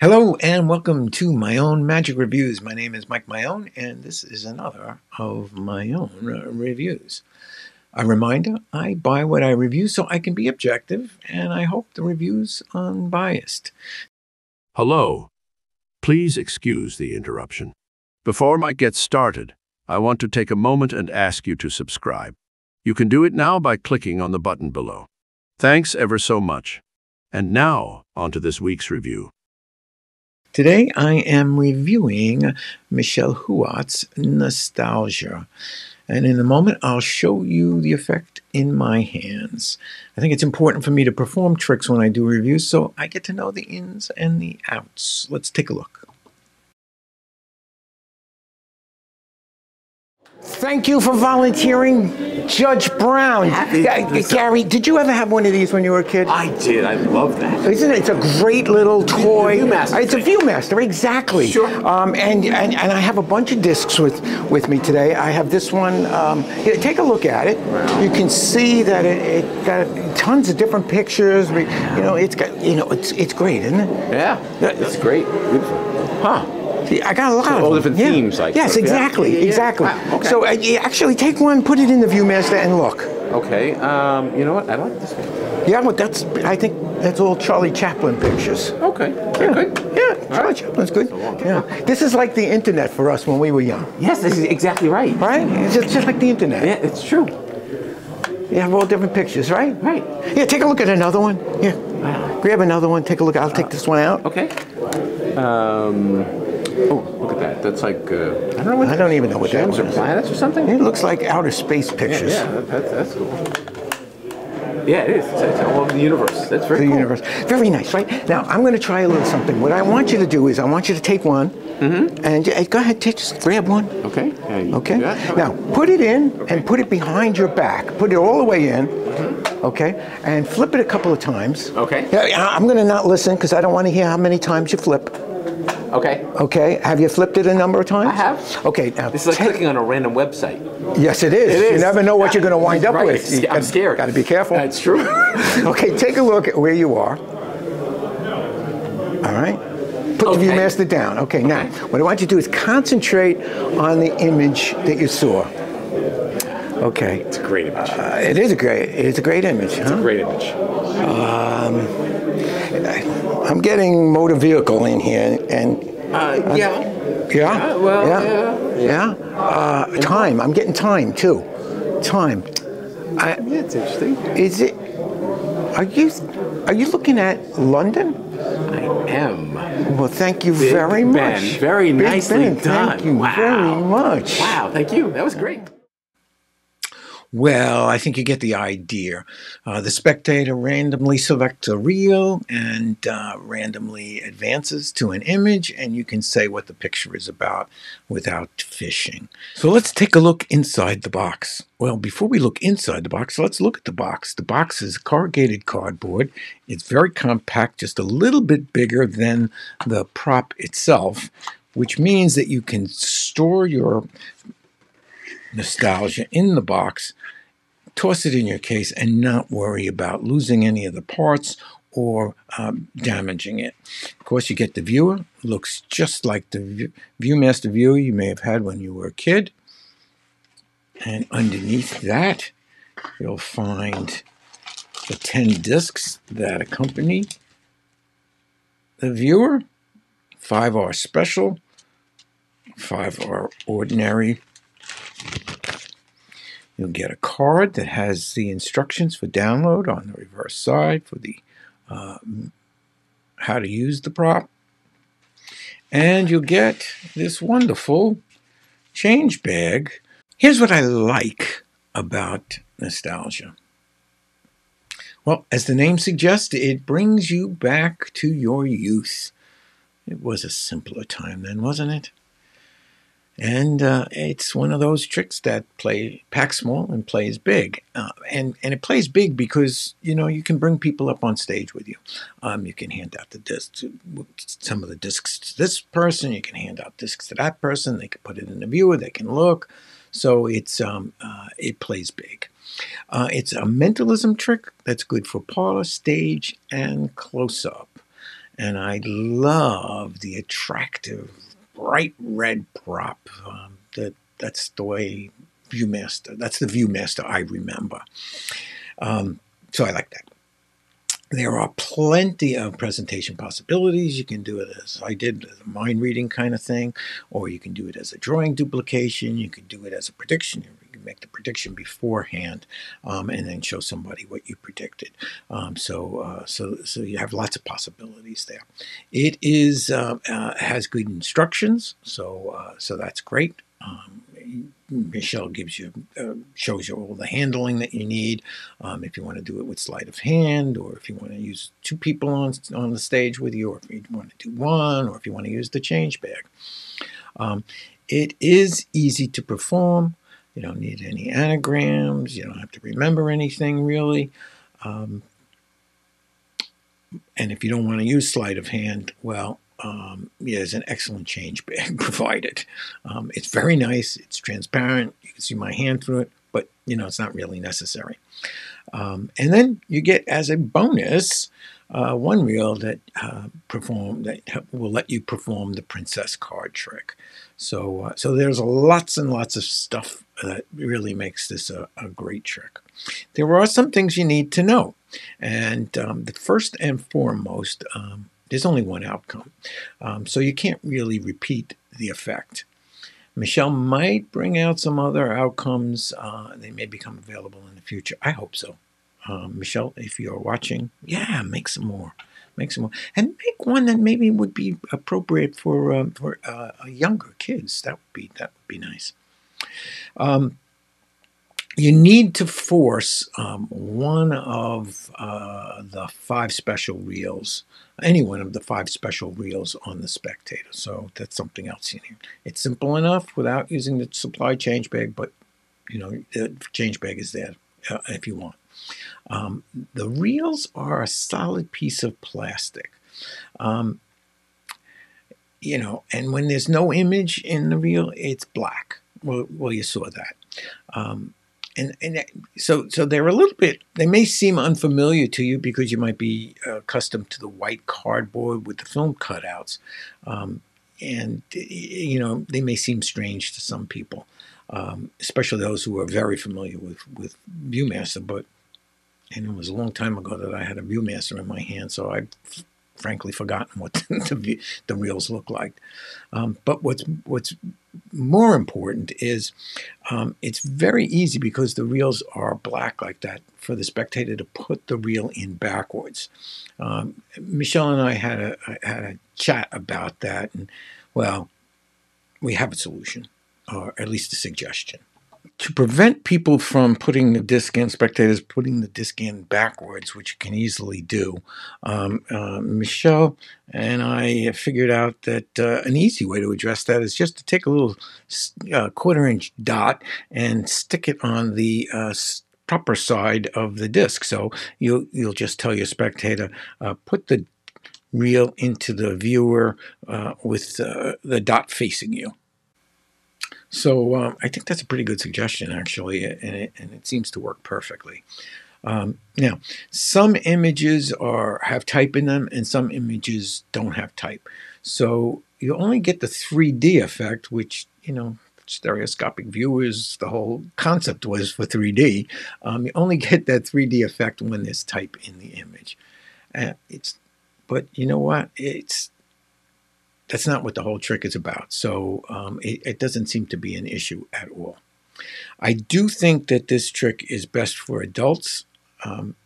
Hello and welcome to my own magic reviews. My name is Mike Maione, and this is another of my own reviews. A reminder, I buy what I review so I can be objective, and I hope the review's unbiased. Hello. Please excuse the interruption. Before Mike gets started, I want to take a moment and ask you to subscribe. You can do it now by clicking on the button below. Thanks ever so much. And now, on to this week's review. Today I am reviewing Michel Huot's Nostalgia. And in a moment, I'll show you the effect in my hands. I think it's important for me to perform tricks when I do reviews, so I get to know the ins and the outs. Let's take a look. Thank you for volunteering, Judge Brown. Gary, did you ever have one of these when you were a kid? I did. I love that. Isn't it? It's a great little toy. It's a Viewmaster, exactly. Sure. And I have a bunch of discs with me today. I have this one. Here, take a look at it. Wow. You can see that it got tons of different pictures. It's got it's great, isn't it? Yeah. It's great. Beautiful. Huh. I got a lot of all different themes. Yes, exactly, exactly. Wow, okay. So actually take one, put it in the Viewmaster, and look. Okay. You know what? I like this one. Yeah, but I think that's all Charlie Chaplin pictures. Okay. Good. Yeah, Charlie Chaplin's good. Yeah. This is like the internet for us when we were young. Yes, this is exactly right. Right? It's just like the internet. Yeah, it's true. You have all different pictures, right? Right. Yeah, take a look at another one. Yeah. Wow. Grab another one. Take a look. I'll take this one out. Okay. Oh, look at that. That's like, I don't know what I don't even know what that gems or is. planets or something? It looks like outer space pictures. Yeah, that's cool. Yeah, it is. It's all over the universe. That's very cool. The universe. Very nice, right? Now, I'm going to try a little something. What I want you to do is I want you to take one, and go ahead, just grab one. Okay. Okay? Yeah. Now, put it in and put it behind your back. Put it all the way in, okay? And flip it a couple of times. Okay. Yeah, I'm going to not listen because I don't want to hear how many times you flip. Okay. Okay. Have you flipped it a number of times? I have. Okay. Now, this is like clicking on a random website. Yes, it is. You never know what you're going to wind up with. I'm scared. Got to be careful. That's true. Okay, take a look at where you are. All right. Put the Viewmaster down. Okay, now, what I want you to do is concentrate on the image that you saw. Okay. It's a great image. It is a great image. It's a great image. I'm getting motor vehicle in here, and time. I'm getting time too. Time. That's interesting. Is it? Are you looking at London? I am. Well, thank you very much. Very nicely done. Thank you very much. Wow, thank you. That was great. Well, I think you get the idea. The spectator randomly selects a reel and randomly advances to an image, and you can say what the picture is about without fishing. So let's take a look inside the box. Well, before we look inside the box, let's look at the box. The box is corrugated cardboard. It's very compact, just a little bit bigger than the prop itself, which means that you can store your Nostalgia in the box, toss it in your case, and not worry about losing any of the parts or damaging it. Of course, you get the viewer. Looks just like the Viewmaster viewer you may have had when you were a kid. And underneath that, you'll find the 10 discs that accompany the viewer. 5R special, 5R ordinary. You'll get a card that has the instructions for download on the reverse side for the how to use the prop. And you'll get this wonderful change bag. Here's what I like about Nostalgia. Well, as the name suggests, it brings you back to your youth. It was a simpler time then, wasn't it? And it's one of those tricks that packs small and plays big. And it plays big because, you can bring people up on stage with you. You can hand out the discs, some of the discs to this person. You can hand out discs to that person. They can put it in the viewer. They can look. So it plays big. It's a mentalism trick that's good for parlor, stage, and close-up. And I love the attractive, bright red prop. That's the way Viewmaster. That's the Viewmaster I remember. So I like that. There are plenty of presentation possibilities. You can do it as I did, as a mind reading kind of thing, or you can do it as a drawing duplication. You can do it as a prediction. You can make the prediction beforehand, and then show somebody what you predicted. So you have lots of possibilities there. It is has good instructions, so that's great. Michel gives you, shows you all the handling that you need. If you want to do it with sleight of hand, or if you want to use two people on the stage with you, or if you want to do one, or if you want to use the change bag. It is easy to perform. You don't need any anagrams. You don't have to remember anything really. And if you don't want to use sleight of hand, well, there's an excellent change bag provided. It's very nice. It's transparent. You can see my hand through it, but it's not really necessary. And then you get, as a bonus, one reel that will let you perform the princess card trick. So there's lots and lots of stuff that really makes this a great trick. There are some things you need to know, and the first and foremost, there's only one outcome, so you can't really repeat the effect. Michel might bring out some other outcomes. They may become available in the future. I hope so. Michel, if you're watching, make some more. And make one that maybe would be appropriate for younger kids. That would be nice. You need to force one of the 5 special reels, any one of the 5 special reels on the spectator. So that's something else in here. It's simple enough without using the supply change bag, but the change bag is there if you want. The reels are a solid piece of plastic. And when there's no image in the reel, it's black. Well, you saw that. So they're a little bit, they may seem unfamiliar to you because you might be accustomed to the white cardboard with the film cutouts. And they may seem strange to some people, especially those who are very familiar with Viewmaster. But it was a long time ago that I had a Viewmaster in my hand, so I've frankly forgotten what the reels look like. But what's more important is it's very easy, because the reels are black like that, for the spectator to put the reel in backwards. Michel and I had a chat about that, and well, we have a solution, or at least a suggestion. To prevent people from putting the disc in, spectators putting the disc in backwards, which you can easily do, Michel and I figured out that an easy way to address that is just to take a little 1/4-inch dot and stick it on the proper side of the disc. So you'll just tell your spectator, put the reel into the viewer with the dot facing you. So I think that's a pretty good suggestion, actually, and it seems to work perfectly. Now, some images have type in them, and some images don't have type. So you only get the 3D effect, which, stereoscopic viewers, the whole concept was for 3D. You only get that 3D effect when there's type in the image. But you know what? That's not what the whole trick is about. So it doesn't seem to be an issue at all. I do think that this trick is best for adults,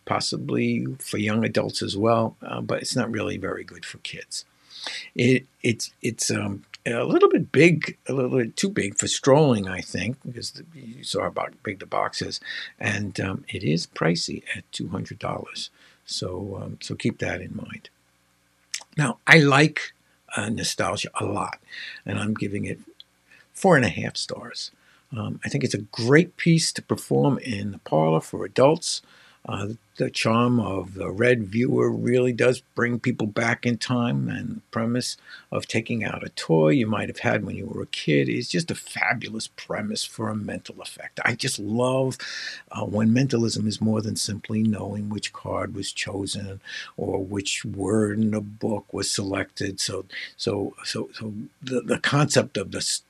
possibly for young adults as well, but it's not really very good for kids. It's a little bit big, a little bit too big for strolling, I think, because you saw how big the box is, and it is pricey at $200. So keep that in mind. Now, I like Nostalgia a lot, and I'm giving it 4.5 stars. I think it's a great piece to perform in the parlor for adults. The charm of the red viewer really does bring people back in time, and the premise of taking out a toy you might have had when you were a kid is just a fabulous premise for a mental effect. I just love when mentalism is more than simply knowing which card was chosen or which word in a book was selected. So the concept of this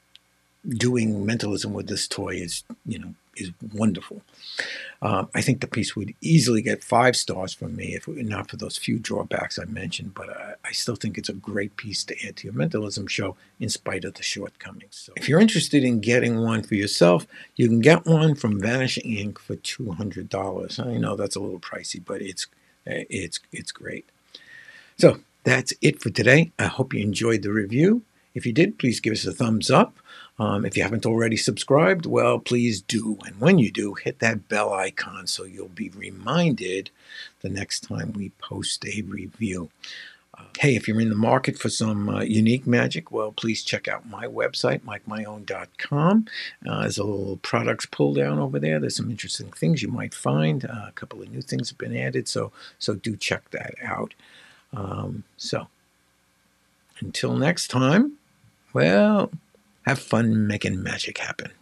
doing mentalism with this toy is wonderful. I think the piece would easily get 5 stars from me if it were not for those few drawbacks I mentioned, but I still think it's a great piece to add to your mentalism show in spite of the shortcomings. So if you're interested in getting one for yourself, you can get one from Vanishing Inc. for $200. I know that's a little pricey, but it's great. So that's it for today. I hope you enjoyed the review. If you did, please give us a thumbs up. If you haven't already subscribed, well, please do. And when you do, hit that bell icon so you'll be reminded the next time we post a review. Hey, if you're in the market for some unique magic, well, please check out my website, Maione.com. There's a little products pull down over there. There's some interesting things you might find. A couple of new things have been added, so do check that out. So until next time, well, have fun making magic happen.